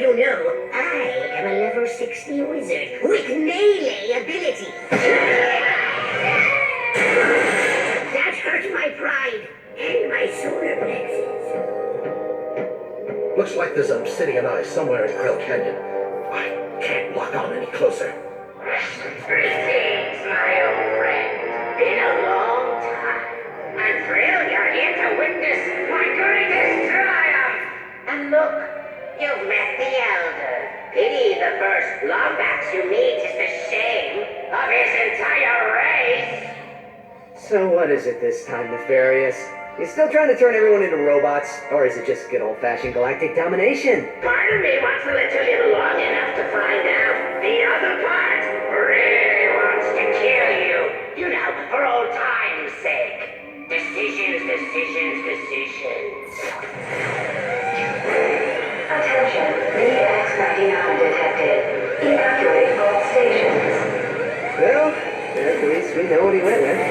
you know, I am a level 60 wizard with melee ability. That hurt my pride and my solar plexus. Looks like there's an obsidian eye somewhere in Grill Canyon. I can't walk on any closer. Greetings, my old friend. Been a long time. I'm thrilled you're here to witness my greatest triumph. And look, you've met the Elder. Pity the first Lombax you meet is the shame of his entire race. So what is it this time, Nefarious? You still trying to turn everyone into robots? Or is it just good old-fashioned galactic domination? Part of me wants to let you live long enough to find out. The other part really wants to kill you. You know, for old time's sake. Decisions, decisions, decisions. Attention, VX-99 detected. Evacuate all stations. Well, at least we know what he went with.